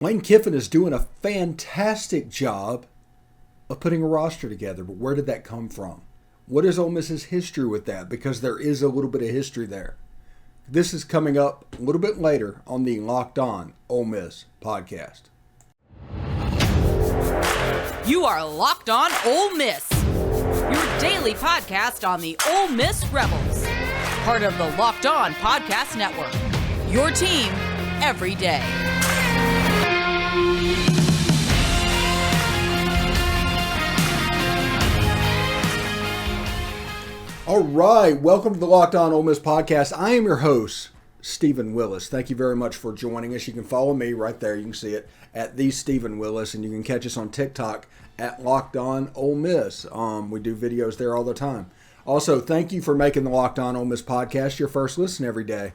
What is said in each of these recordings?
Lane Kiffin is doing a fantastic job of putting a roster together, but where did that come from? What is Ole Miss's history with that? Because there is a little bit of history there. This is coming up a little bit later on the Locked On Ole Miss podcast. You are Locked On Ole Miss, your daily podcast on the Ole Miss Rebels, part of the Locked On Podcast Network, your team every day. All right, welcome to the Locked On Ole Miss podcast. I am your host, Stephen Willis. Thank you very much for joining us. You can follow me right there. You can see it at the Stephen Willis, and you can catch us on TikTok at Locked On Ole Miss. We do videos there all the time. Also, thank you for making the Locked On Ole Miss podcast your first listen every day.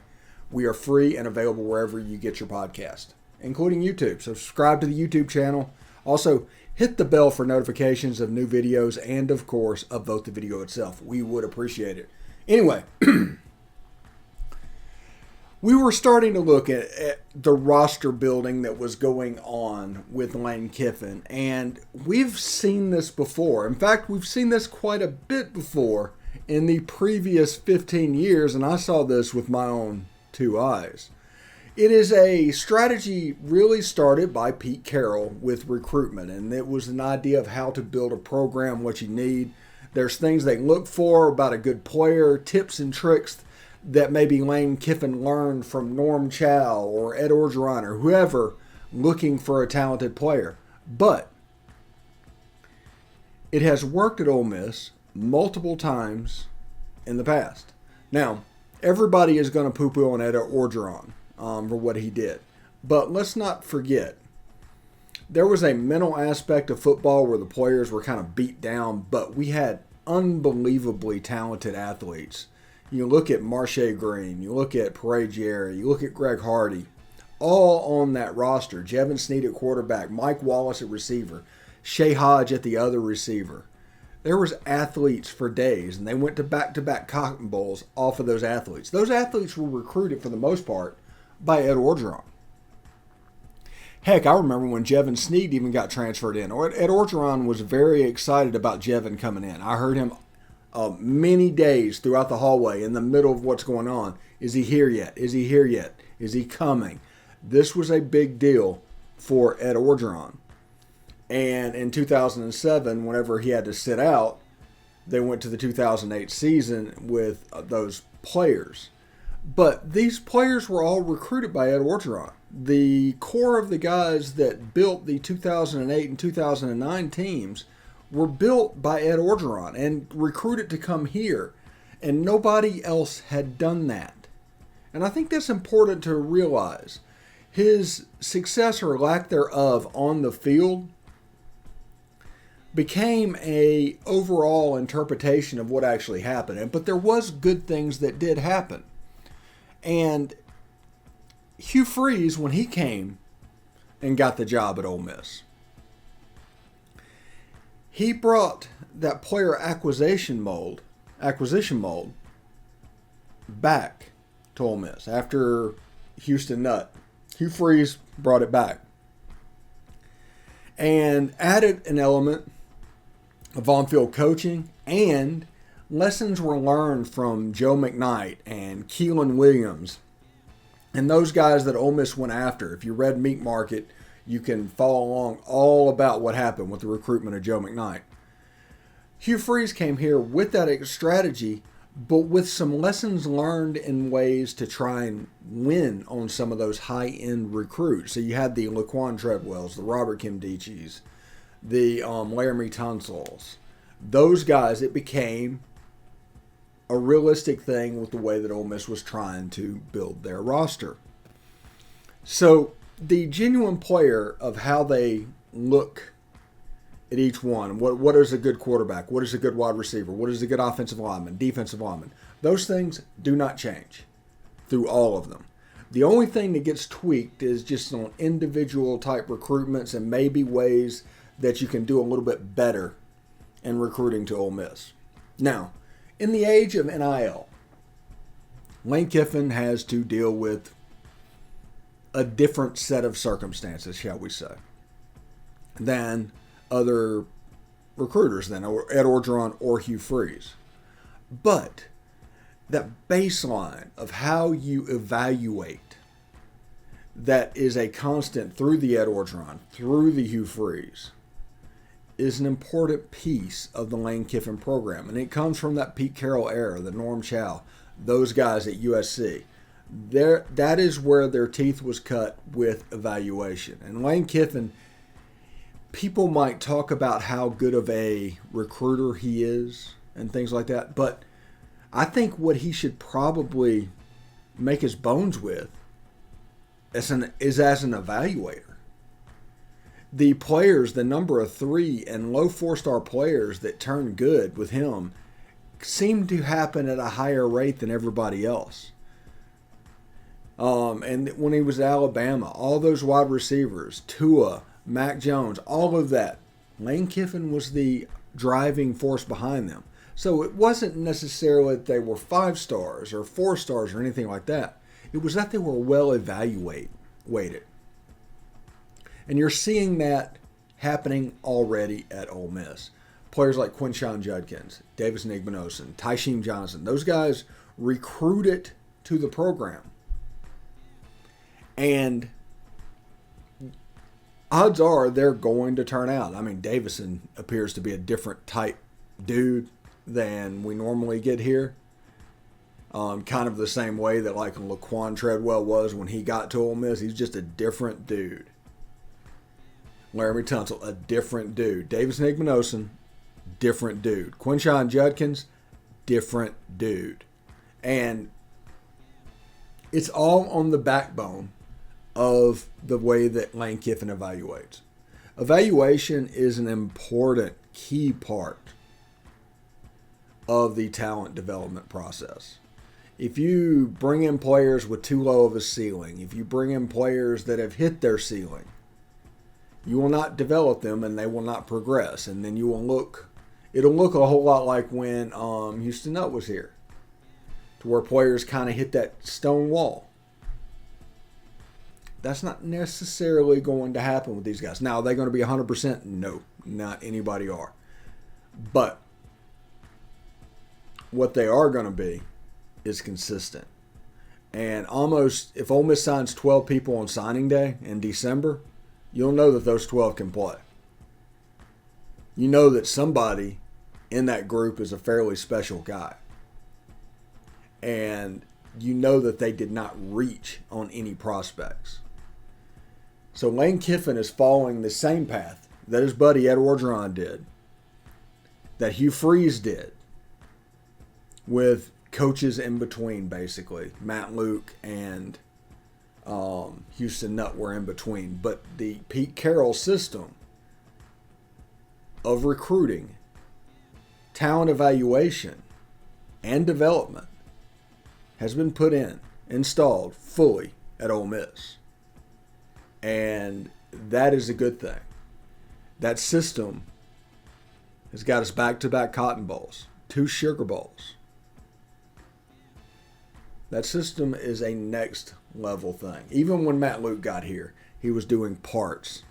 We are free and available wherever you get your podcast, including YouTube. So subscribe to the YouTube channel. Also, hit the bell for notifications of new videos and, of course, upvote the video itself. We would appreciate it. Anyway, we were starting to look at the roster building that was going on with Lane Kiffin, and we've seen this before. In fact, we've seen this quite a bit before in the previous 15 years, and I saw this with my own two eyes. It is a strategy really started by Pete Carrol with recruitment, and it was an idea of how to build a program, what you need. There's things they look for about a good player, tips and tricks that maybe Lane Kiffin learned from Norm Chow or Ed Orgeron or whoever looking for a talented player. But it has worked at Ole Miss multiple times in the past. Now, everybody is going to poo-poo on Ed Orgeron for what he did. But let's not forget, there was a mental aspect of football where the players were kind of beat down, but we had unbelievably talented athletes. You look at Marche Green, you look at Jerry, you look at Greg Hardy, all on that roster. Jevin Sneed at quarterback, Mike Wallace at receiver, Shea Hodge at the other receiver. There was athletes for days, and they went to back-to-back Cotton Bowls off of those athletes. Those athletes were recruited, for the most part, by Ed Orgeron. Heck, I remember when Jevin Sneed even got transferred in. Ed Orgeron was very excited about Jevin coming in. I heard him many days throughout the hallway in the middle of what's going on. Is he here yet? Is he here yet? Is he coming? This was a big deal for Ed Orgeron. And in 2007, whenever he had to sit out, they went to the 2008 season with those players. But these players were all recruited by Ed Orgeron. The core of the guys that built the 2008 and 2009 teams were built by Ed Orgeron and recruited to come here. And nobody else had done that. And I think that's important to realize. His success or lack thereof on the field became a overall interpretation of what actually happened. But there was good things that did happen. And Hugh Freeze, when he came and got the job at Ole Miss, he brought that player acquisition mold back to Ole Miss after Houston Nutt. Hugh Freeze brought it back and added an element of on-field coaching, and lessons were learned from Joe McKnight and Keelan Williams and those guys that Ole Miss went after. If you read Meat Market, you can follow along all about what happened with the recruitment of Joe McKnight. Hugh Freeze came here with that strategy, but with some lessons learned in ways to try and win on some of those high-end recruits. So you had the Laquan Treadwells, the Robert Kimdichis, the Laramie Tunsil's. Those guys, it became a realistic thing with the way that Ole Miss was trying to build their roster. So the genuine player of how they look at each one, what is a good quarterback, what is a good wide receiver, what is a good offensive lineman, defensive lineman, those things do not change through all of them. The only thing that gets tweaked is just on individual type recruitments and maybe ways that you can do a little bit better in recruiting to Ole Miss. Now, in the age of NIL, Lane Kiffin has to deal with a different set of circumstances, shall we say, than other recruiters, than Ed Orgeron or Hugh Freeze. But that baseline of how you evaluate that is a constant through the Ed Orgeron, through the Hugh Freeze, is an important piece of the Lane Kiffin program. And it comes from that Pete Carrol era, the Norm Chow, those guys at USC. That is where their teeth was cut with evaluation. And Lane Kiffin, people might talk about how good of a recruiter he is and things like that, but I think what he should probably make his bones with is as an evaluator. The players, the number of 3 and low 4-star players that turn good with him seem to happen at a higher rate than everybody else. And when he was at Alabama, all those wide receivers, Tua, Mac Jones, all of that, Lane Kiffin was the driving force behind them. So it wasn't necessarily that they were 5 stars or 4 stars or anything like that. It was that they were well weighted. And you're seeing that happening already at Ole Miss. Players like Quinshon Judkins, Davis Nigmanosin, Tysheem Johnson, those guys recruited to the program. And odds are they're going to turn out. I mean, Davison appears to be a different type dude than we normally get here. Kind of the same way that like Laquan Treadwell was when he got to Ole Miss. He's just a different dude. Laramie Tunsil, a different dude. Davis Nigmanosin, different dude. Quinshon Judkins, different dude. And it's all on the backbone of the way that Lane Kiffin evaluates. Evaluation is an important key part of the talent development process. If you bring in players with too low of a ceiling, if you bring in players that have hit their ceiling, you will not develop them and they will not progress. And then it'll look a whole lot like when Houston Nutt was here, to where players kind of hit that stone wall. That's not necessarily going to happen with these guys. Now, are they going to be 100%? No, not anybody are. But what they are going to be is consistent. And almost, if Ole Miss signs 12 people on signing day in December, you'll know that those 12 can play. You know that somebody in that group is a fairly special guy. And you know that they did not reach on any prospects. So Lane Kiffin is following the same path that his buddy Ed Orgeron did, that Hugh Freeze did, with coaches in between, basically. Matt Luke and Houston Nutt were in between. But the Pete Carrol system of recruiting, talent evaluation, and development has been installed fully at Ole Miss. And that is a good thing. That system has got us back-to-back Cotton Bowls, 2 Sugar Bowls. That system is a next level thing. Even when Matt Luke got here, he was doing parts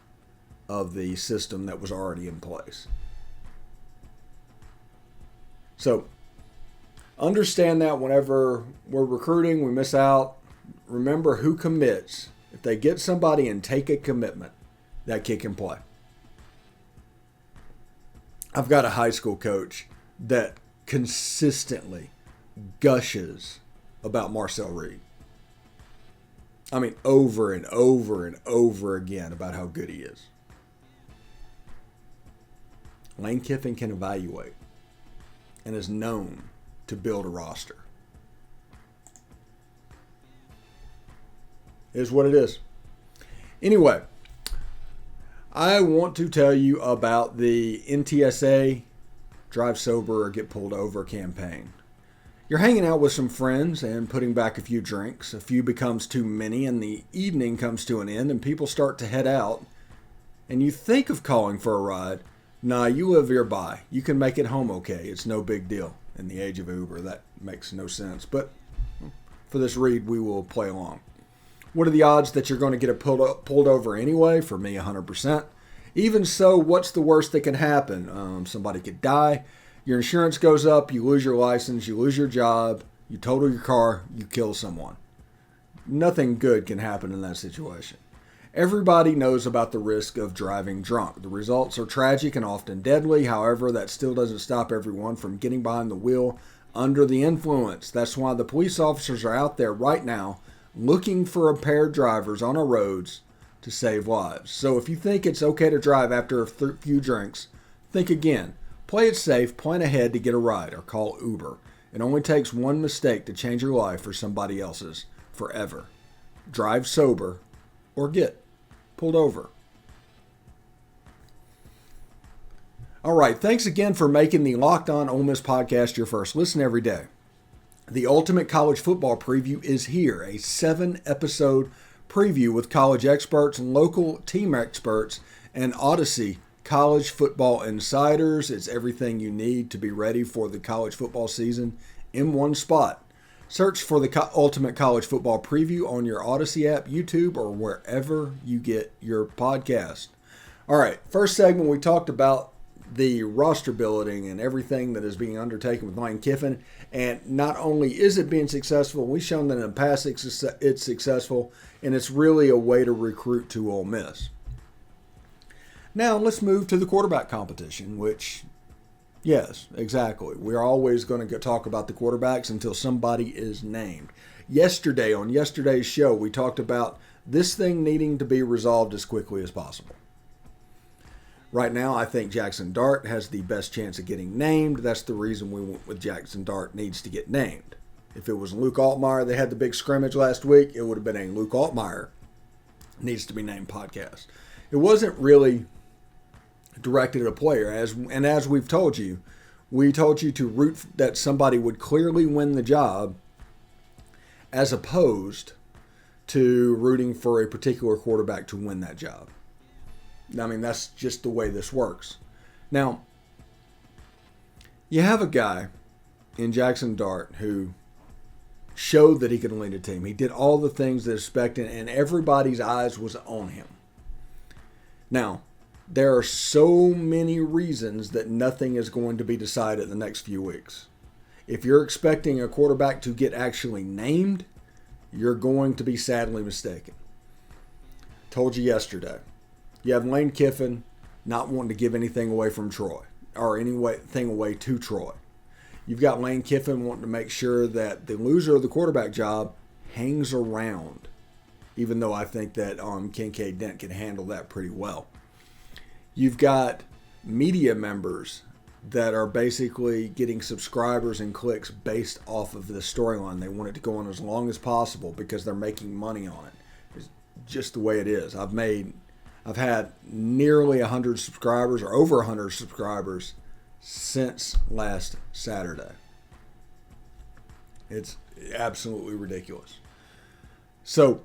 of the system that was already in place. So understand that whenever we're recruiting, we miss out. Remember who commits. If they get somebody and take a commitment, that kid can play. I've got a high school coach that consistently gushes about Marcel Reed. I mean, over and over and over again about how good he is. Lane Kiffin can evaluate and is known to build a roster. It is what it is. Anyway, I want to tell you about the NTSA Drive Sober or Get Pulled Over campaign. You're hanging out with some friends and putting back a few drinks. A few becomes too many and the evening comes to an end and people start to head out. And you think of calling for a ride. Nah, you live nearby. You can make it home okay. It's no big deal. In the age of Uber, that makes no sense. But for this read, we will play along. What are the odds that you're going to get it pulled over anyway? For me, 100%. Even so, what's the worst that can happen? Somebody could die. Your insurance goes up. You lose your license. You lose your job. You total your car. You kill someone. Nothing good can happen in that situation. Everybody knows about the risk of driving drunk. The results are tragic and often deadly. However, that still doesn't stop everyone from getting behind the wheel under the influence. That's why the police officers are out there right now looking for impaired drivers on our roads to save lives. So if you think it's okay to drive after a few drinks, think again. Play it safe, plan ahead to get a ride, or call Uber. It only takes one mistake to change your life or somebody else's forever. Drive sober or get pulled over. All right, thanks again for making the Locked On Ole Miss podcast your first listen every day. The ultimate college football preview is here, a 7-episode preview with college experts, local team experts, and Odyssey college football insiders. It's everything you need to be ready for the college football season in one spot. Search for the Ultimate College Football Preview on your Odyssey app, YouTube, or wherever you get your podcast. All right, first segment, we talked about the roster building and everything that is being undertaken with Lane Kiffin. And not only is it being successful, we've shown that in the past it's successful, and it's really a way to recruit to Ole Miss. Now let's move to the quarterback competition, which, yes, exactly. We're always going to talk about the quarterbacks until somebody is named. Yesterday, on yesterday's show, we talked about this thing needing to be resolved as quickly as possible. Right now, I think Jackson Dart has the best chance of getting named. That's the reason we went with Jackson Dart needs to get named. If it was Luke Altmaier, they had the big scrimmage last week, it would have been a Luke Altmaier needs to be named podcast. It wasn't really directed at a player. As we've told you, we told you to root that somebody would clearly win the job as opposed to rooting for a particular quarterback to win that job. I mean, that's just the way this works. Now, you have a guy in Jackson Dart who showed that he could lead a team. He did all the things that expected, and everybody's eyes was on him. Now, there are so many reasons that nothing is going to be decided in the next few weeks. If you're expecting a quarterback to get actually named, you're going to be sadly mistaken. Told you yesterday. You have Lane Kiffin not wanting to give anything away from Troy or anything away to Troy. You've got Lane Kiffin wanting to make sure that the loser of the quarterback job hangs around, even though I think that Kincaid Dent can handle that pretty well. You've got media members that are basically getting subscribers and clicks based off of the storyline. They want it to go on as long as possible because they're making money on it. It's just the way it is. I've had nearly 100 subscribers or over 100 subscribers since last Saturday. It's absolutely ridiculous. So,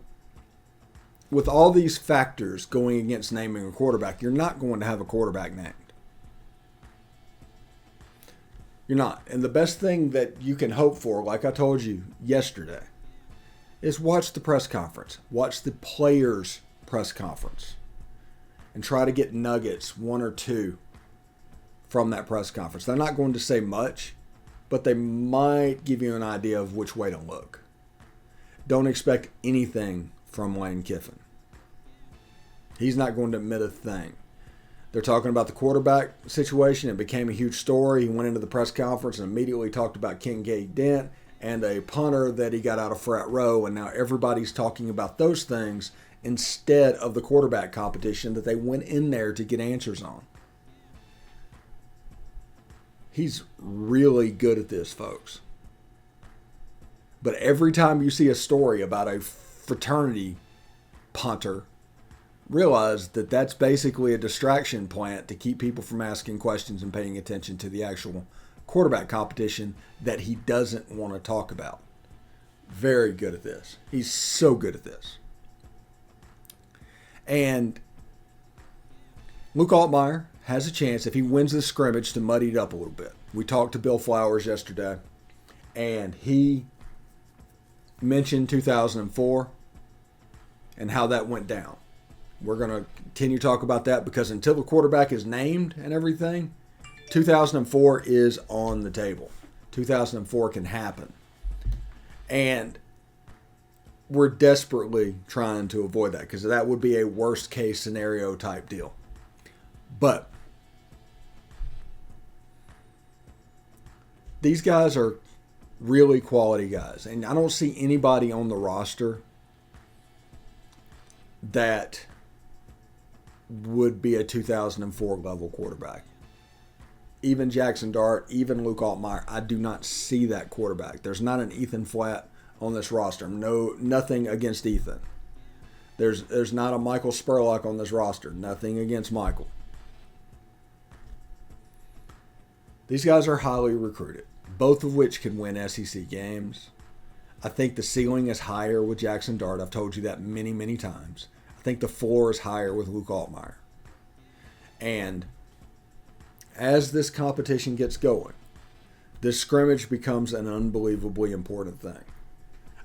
with all these factors going against naming a quarterback, you're not going to have a quarterback named. You're not. And the best thing that you can hope for, like I told you yesterday, is watch the press conference. Watch the players' press conference. And try to get nuggets, one or two, from that press conference. They're not going to say much, but they might give you an idea of which way to look. Don't expect anything from Lane Kiffin. He's not going to admit a thing. They're talking about the quarterback situation. It became a huge story. He went into the press conference and immediately talked about Kincaid Dent and a punter that he got out of frat row, and now everybody's talking about those things instead of the quarterback competition that they went in there to get answers on. He's really good at this, folks. But every time you see a story about a fraternity punter, realize that that's basically a distraction plant to keep people from asking questions and paying attention to the actual quarterback competition that he doesn't want to talk about. Very good at this. He's so good at this. And Luke Altmaier has a chance, if he wins the scrimmage, to muddy it up a little bit. We talked to Bill Flowers yesterday, and he mentioned 2004. and how that went down. We're going to continue to talk about that because until the quarterback is named and everything, 2004 is on the table. 2004 can happen. And we're desperately trying to avoid that because that would be a worst case scenario type deal. But these guys are really quality guys. And I don't see anybody on the roster that would be a 2004 level quarterback. Even Jackson Dart, even Luke Altmaier, I do not see that quarterback. There's not an Ethan Flatt on this roster. Nothing against Ethan. There's not a Michael Spurlock on this roster. Nothing against Michael. These guys are highly recruited, both of which can win SEC games. I think the ceiling is higher with Jackson Dart. I've told you that many, many times. I think the floor is higher with Luke Altmaier. And as this competition gets going, this scrimmage becomes an unbelievably important thing.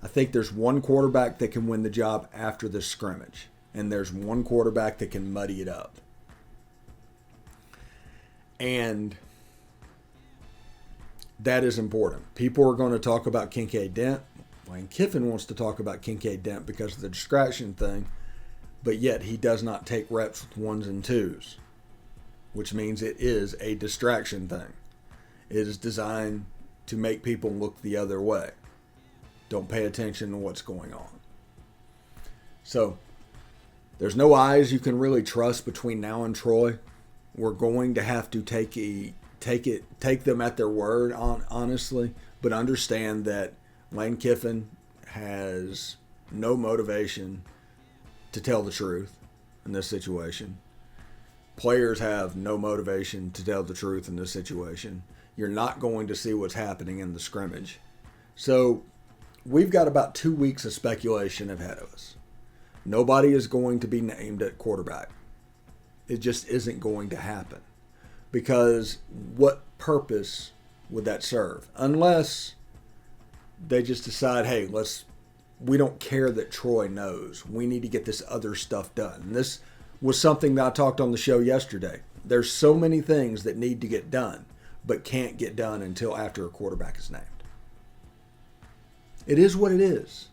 I think there's one quarterback that can win the job after this scrimmage, and there's one quarterback that can muddy it up. And that is important. People are going to talk about Kincaid Dent. Lane Kiffin wants to talk about Kincaid Dent because of the distraction thing, but yet he does not take reps with ones and twos, which means it is a distraction thing. It is designed to make people look the other way. Don't pay attention to what's going on. So there's no eyes you can really trust between now and Troy. We're going to have to take them at their word, honestly, but understand that Lane Kiffin has no motivation to tell the truth in this situation. Players have no motivation to tell the truth in this situation. You're not going to see what's happening in the scrimmage. So we've got about 2 weeks of speculation ahead of us. Nobody is going to be named at quarterback. It just isn't going to happen. Because what purpose would that serve? Unless they just decide, hey, we don't care that Troy knows. We need to get this other stuff done. And this was something that I talked on the show yesterday. There's so many things that need to get done, but can't get done until after a quarterback is named. It is what it is.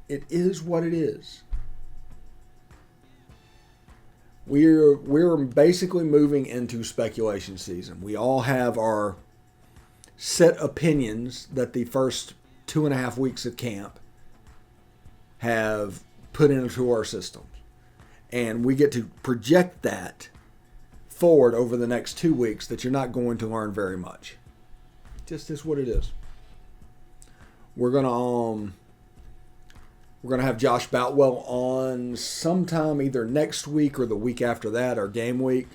It is what it is. We're basically moving into speculation season. We all have our set opinions that the first 2.5 weeks of camp have put into our systems. And we get to project that forward over the next 2 weeks that you're not going to learn very much. Just is what it is. We're gonna have Josh Boutwell on sometime either next week or the week after that, or game week.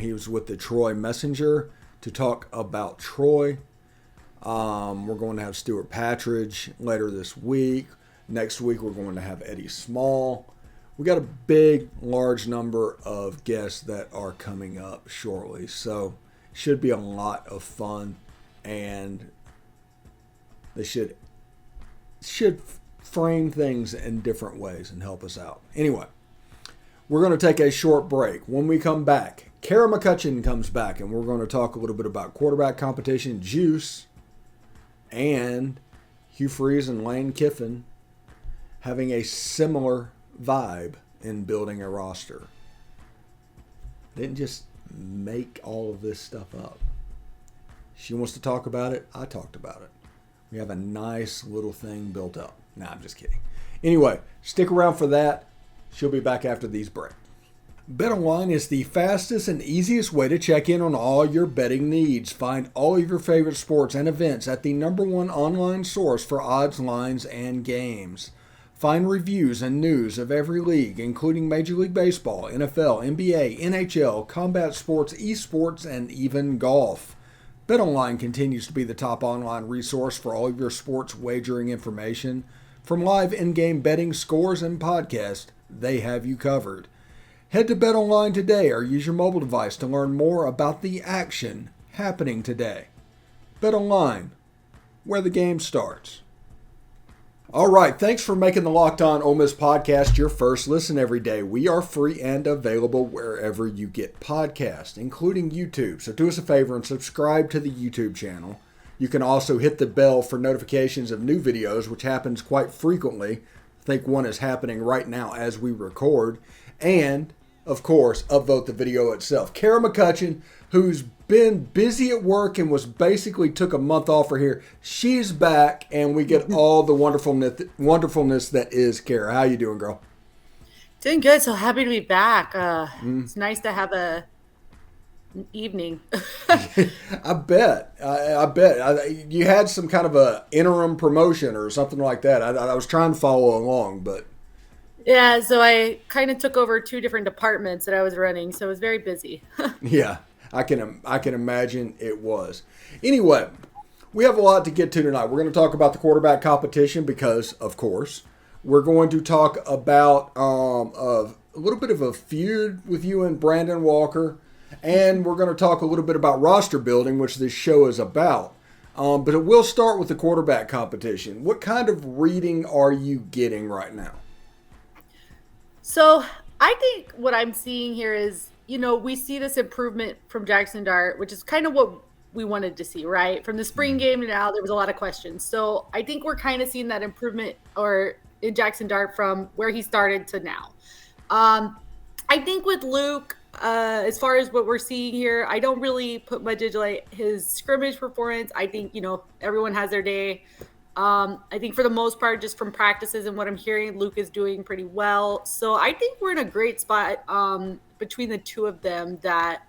He was with the Troy Messenger to talk about Troy. We're going to have Stuart Patridge later this week. Next week we're going to have Eddie Small. We got a large number of guests that are coming up shortly, so it should be a lot of fun, and they should frame things in different ways and help us out. Anyway, we're going to take a short break. When we come back, Cara McCutcheon comes back, and we're going to talk a little bit about quarterback competition, juice, and Hugh Freeze and Lane Kiffin having a similar vibe in building a roster. Didn't just make all of this stuff up. She wants to talk about it. I talked about it. We have a nice little thing built up. Nah, I'm just kidding. Anyway, stick around for that. She'll be back after these breaks. BetOnline is the fastest and easiest way to check in on all your betting needs. Find all of your favorite sports and events at the #1 online source for odds, lines, and games. Find reviews and news of every league, including Major League Baseball, NFL, NBA, NHL, combat sports, esports, and even golf. BetOnline continues to be the top online resource for all of your sports wagering information. From live in-game betting, scores, and podcasts, they have you covered. Head to BetOnline today or use your mobile device to learn more about the action happening today. BetOnline, where the game starts. All right, thanks for making the Locked On Ole Miss podcast your first listen every day. We are free and available wherever you get podcasts, including YouTube. So do us a favor and subscribe to the YouTube channel. You can also hit the bell for notifications of new videos, which happens quite frequently. I think one is happening right now as we record. And, of course, upvote the video itself. Cara McCutcheon, who's been busy at work and was basically took a month off for here. She's back, and we get all the wonderfulness that is Cara. How you doing, girl? Doing good. So happy to be back. It's nice to have an evening. I bet. You had some kind of a interim promotion or something like that. I was trying to follow along, but yeah. So I kind of took over 2 different departments that I was running, so it was very busy. Yeah. I can imagine it was. Anyway, we have a lot to get to tonight. We're going to talk about the quarterback competition because, of course, we're going to talk about a little bit of a feud with you and Brandon Walker, and we're going to talk a little bit about roster building, which this show is about. But it will start with the quarterback competition. What kind of reading are you getting right now? So I think what I'm seeing here is, we see this improvement from Jackson Dart, which is kind of what we wanted to see, right? From the spring game to now, there was a lot of questions. So I think we're kind of seeing that improvement in Jackson Dart from where he started to now. I think with Luke, as far as what we're seeing here, I don't really put much into like his scrimmage performance. I think, everyone has their day. I think for the most part, just from practices and what I'm hearing, Luke is doing pretty well. So I think we're in a great spot between the 2 of them that,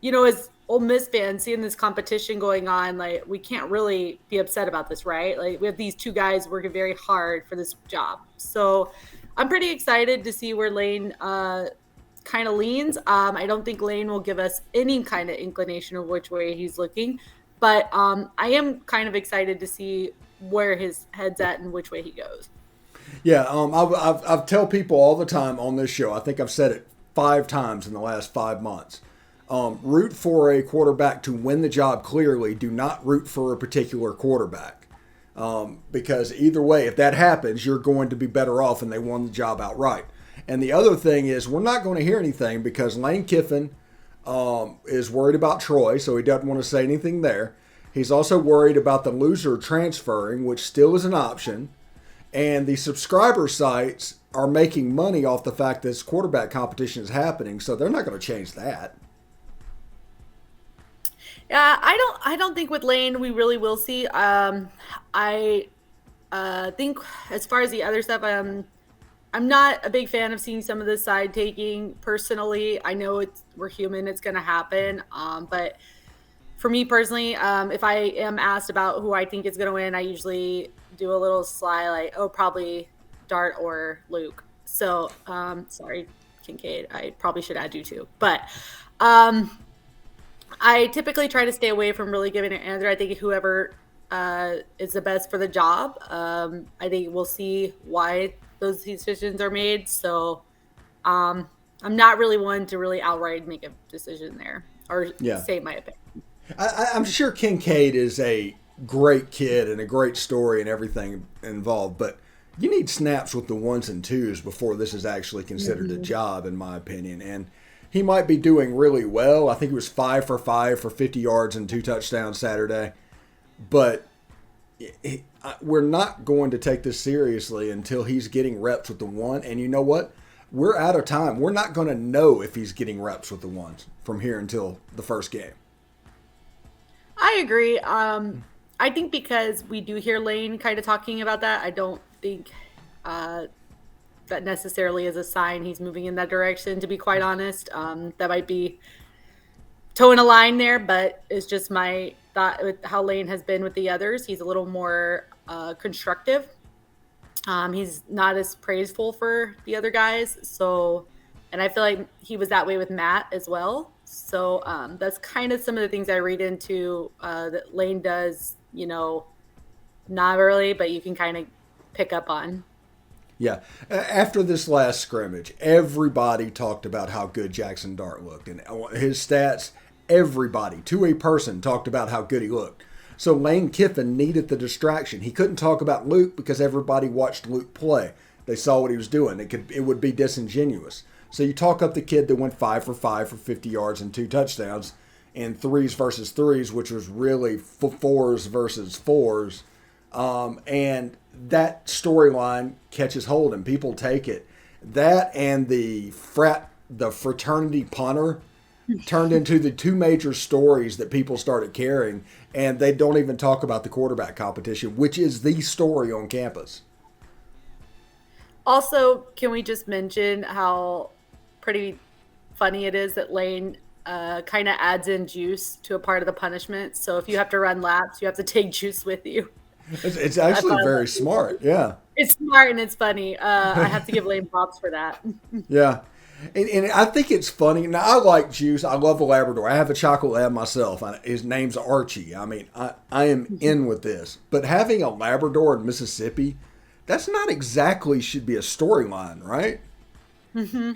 as Ole Miss fans seeing this competition going on, like we can't really be upset about this, right? Like we have these 2 guys working very hard for this job. So I'm pretty excited to see where Lane kind of leans. I don't think Lane will give us any kind of inclination of which way he's looking, but I am kind of excited to see where his head's at and which way he goes. Yeah, I've tell people all the time on this show, I think I've said it 5 times in the last 5 months. Root for a quarterback to win the job clearly. Do not root for a particular quarterback. Because either way, if that happens, you're going to be better off and they won the job outright. And the other thing is we're not going to hear anything because Lane Kiffin is worried about Troy, so he doesn't want to say anything there. He's also worried about the loser transferring, which still is an option. And the subscriber sites are making money off the fact that this quarterback competition is happening, so they're not going to change that. Yeah, I don't think with Lane we really will see. I think as far as the other stuff, I'm not a big fan of seeing some of the side taking personally. I know we're human, it's going to happen. But for me personally, if I am asked about who I think is going to win, I usually do a little sly, like, probably Dart or Luke. So, sorry, Kincaid. I probably should add you too. But I typically try to stay away from really giving an answer. I think whoever is the best for the job, I think we'll see why those decisions are made. So I'm not really one to really outright make a decision there or say my opinion. I'm sure Kincaid is a great kid and a great story and everything involved, but you need snaps with the 1s and 2s before this is actually considered a job, in my opinion. And he might be doing really well. I think he was 5 for 5 for 50 yards and 2 touchdowns Saturday. But we're not going to take this seriously until he's getting reps with the 1. And you know what? We're out of time. We're not going to know if he's getting reps with the 1s from here until the first game. I agree. I think because we do hear Lane kind of talking about that, I don't think that necessarily is a sign he's moving in that direction, to be quite honest. That might be towing a line there, but it's just my thought with how Lane has been with the others. He's a little more constructive. He's not as praiseful for the other guys. So, and I feel like he was that way with Matt as well. So that's kind of some of the things I read into that Lane does, not really, but you can kind of pick up on. Yeah. After this last scrimmage, everybody talked about how good Jackson Dart looked. And his stats, everybody, to a person, talked about how good he looked. So Lane Kiffin needed the distraction. He couldn't talk about Luke because everybody watched Luke play. They saw what he was doing. It would be disingenuous. So you talk up the kid that went 5 for 5 for 50 yards and 2 touchdowns in 3s versus 3s, which was really 4s versus 4s. And that storyline catches hold and people take it. That and the fraternity punter turned into the 2 major stories that people started carrying, and they don't even talk about the quarterback competition, which is the story on campus. Also, can we just mention how pretty funny it is that Lane kind of adds in juice to a part of the punishment? So if you have to run laps, you have to take juice with you. It's actually very smart, yeah. It's smart and it's funny. I have to give Lane props for that. Yeah. And I think it's funny. Now, I like juice. I love a Labrador. I have a chocolate lab myself. His name's Archie. I mean, I am in with this. But having a Labrador in Mississippi, that's not exactly should be a storyline, right? Mm-hmm.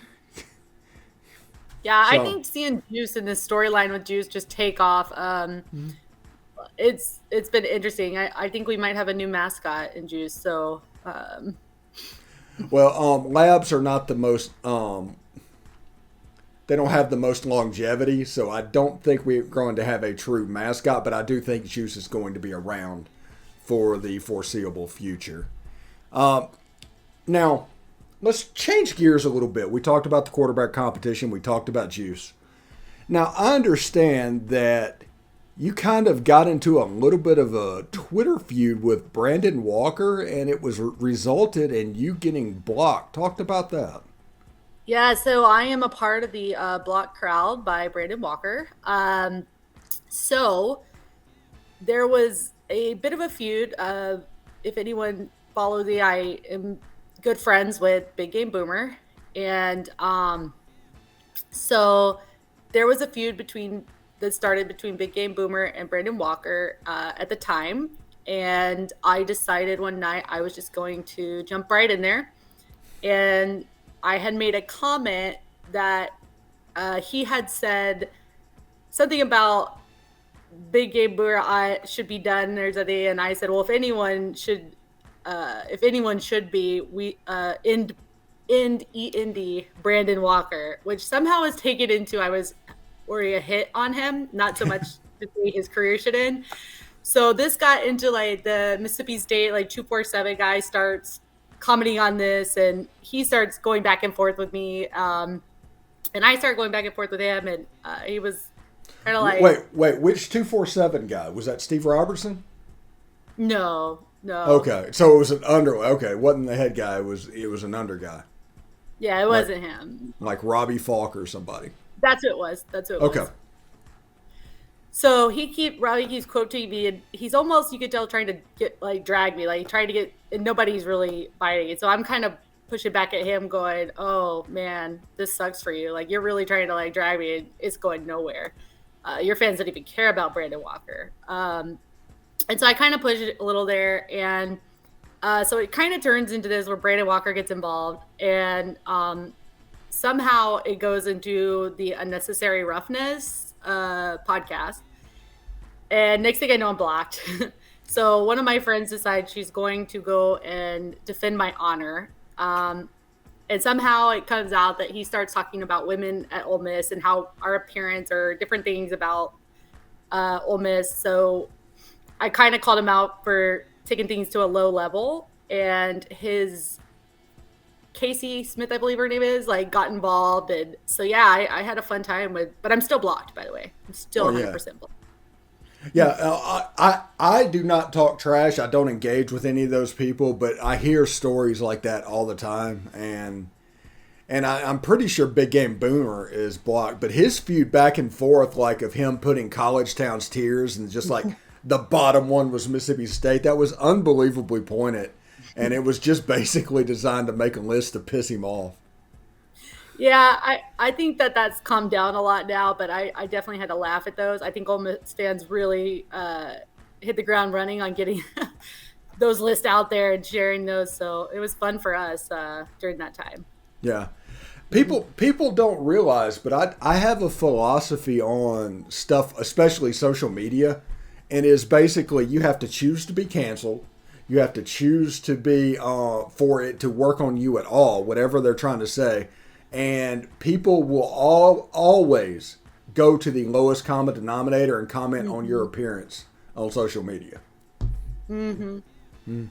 Yeah, so, I think seeing Juice in this storyline with Juice just take off, it's been interesting. I think we might have a new mascot in Juice. So, well, labs are not the most. They don't have the most longevity, so I don't think we're going to have a true mascot. But I do think Juice is going to be around for the foreseeable future. Now, let's change gears a little bit. We talked about the quarterback competition. We talked about Juice. Now, I understand that you kind of got into a little bit of a Twitter feud with Brandon Walker, and it was resulted in you getting blocked. Talked about that. Yeah, so I am a part of the block crowd by Brandon Walker. So there was a bit of a feud. If anyone follows me, I am good friends with Big Game Boomer. And so there was a feud that started between Big Game Boomer and Brandon Walker at the time. And I decided one night I was just going to jump right in there. And I had made a comment that he had said something about Big Game Boomer should be done or something, and I said, well, if anyone should be, we end E-Indy Brandon Walker, which somehow was taken into I was already a hit on him, not so much to say his career should end. So this got into like the Mississippi State 247 guy starts commenting on this, and he starts going back and forth with me, and I start going back and forth with him, and he was kind of like, wait, which 247 guy was that? Steve Robertson? No. Okay, so it was an under. Okay, it wasn't the head guy. It was an under guy. Yeah, it wasn't him. Like Robbie Falk or somebody. That's what it was. Okay. So Robbie keeps quoting me, and he's almost, you could tell, trying to get drag me, trying to get, and nobody's really biting it. So I'm kind of pushing back at him, going, "Oh man, this sucks for you. You're really trying to drag me, and it's going nowhere. Your fans don't even care about Brandon Walker." And so I kind of push it a little there, and so it kind of turns into this where Brandon Walker gets involved, and somehow it goes into the Unnecessary Roughness podcast, and next thing I know, I'm blocked. So one of my friends decides she's going to go and defend my honor, and somehow it comes out that he starts talking about women at Ole Miss and how our appearance or different things about Ole Miss. So I kind of called him out for taking things to a low level, and his Casey Smith, I believe her name is, got involved. And so, yeah, I had a fun time but I'm still blocked, by the way. I'm still 100% blocked. Yeah, I do not talk trash. I don't engage with any of those people, but I hear stories like that all the time. And I'm pretty sure Big Game Boomer is blocked, but his feud back and forth, of him putting College Town's tears and just the bottom one was Mississippi State, that was unbelievably pointed. And it was just basically designed to make a list to piss him off. Yeah, I think that's calmed down a lot now, but I definitely had to laugh at those. I think Ole Miss fans really hit the ground running on getting those lists out there and sharing those. So it was fun for us during that time. Yeah. People don't realize, but I have a philosophy on stuff, especially social media. and is basically you have to choose to be canceled. You have to choose to be for it to work on you at all, whatever they're trying to say. And people will always go to the lowest common denominator and comment on your appearance on social media. Mm-hmm.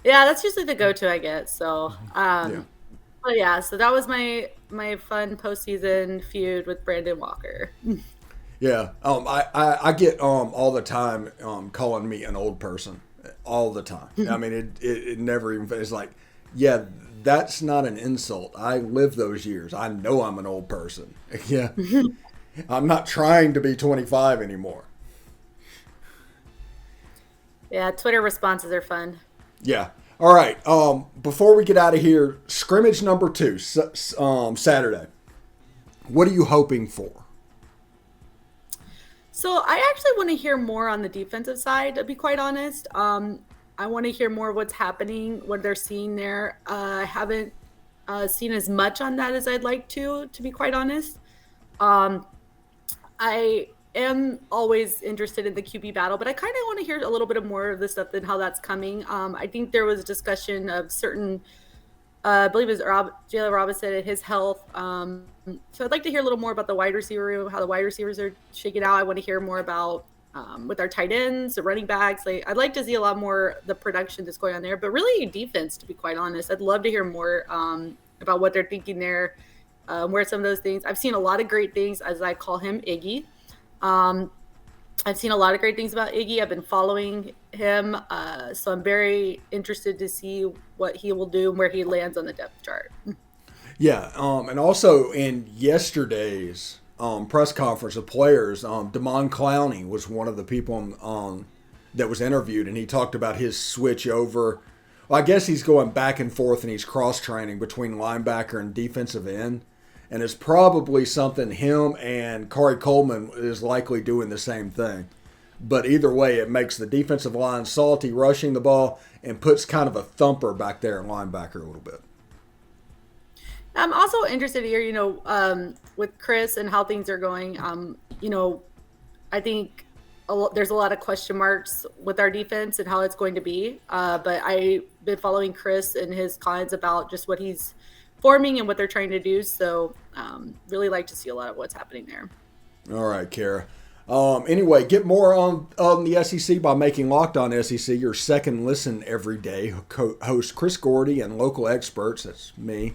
Yeah, that's usually the go-to I get. So, but yeah, so that was my fun postseason feud with Brandon Walker. Yeah, I get all the time calling me an old person, all the time. I mean, it never even. It's like, yeah, that's not an insult. I lived those years. I know I'm an old person. Yeah, I'm not trying to be 25 anymore. Yeah, Twitter responses are fun. Yeah. All right. Before we get out of here, scrimmage number 2, Saturday. What are you hoping for? So I actually want to hear more on the defensive side, to be quite honest. I want to hear more of what's happening, what they're seeing there. I haven't seen as much on that as I'd like to be quite honest. I am always interested in the QB battle, but I kind of want to hear a little bit of more of this stuff and how that's coming. I think there was a discussion of certain, I believe it was Jalen Robinson and his health. So I'd like to hear a little more about the wide receiver room, how the wide receivers are shaking out. I want to hear more about with our tight ends, the running backs. I'd like to see a lot more the production that's going on there, but really defense, to be quite honest. I'd love to hear more about what they're thinking there, where some of those things. I've seen a lot of great things, as I call him, Iggy. I've seen a lot of great things about Iggy. I've been following him, so I'm very interested to see what he will do and where he lands on the depth chart. Yeah, and also in yesterday's press conference of players, Damon Clowney was one of the people that was interviewed, and he talked about his switch over. Well, I guess he's going back and forth, and he's cross-training between linebacker and defensive end. And it's probably something him and Corey Coleman is likely doing the same thing. But either way, it makes the defensive line salty rushing the ball and puts kind of a thumper back there at linebacker a little bit. I'm also interested to hear, with Chris and how things are going. I think there's a lot of question marks with our defense and how it's going to be. But I've been following Chris and his comments about just what he's forming and what they're trying to do. So really like to see a lot of what's happening there. All right, Cara. Anyway, get more on the SEC by making Locked On SEC your second listen every day. Host Chris Gordy and local experts, that's me,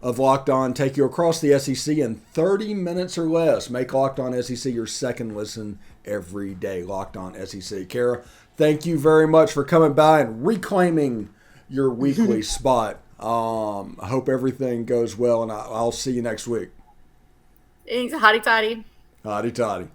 of Locked On take you across the SEC in 30 minutes or less. Make Locked On SEC your second listen every day. Locked On SEC. Cara, thank you very much for coming by and reclaiming your weekly spot. I hope everything goes well, and I'll see you next week. Thanks. Hotty toddy. Hotty toddy.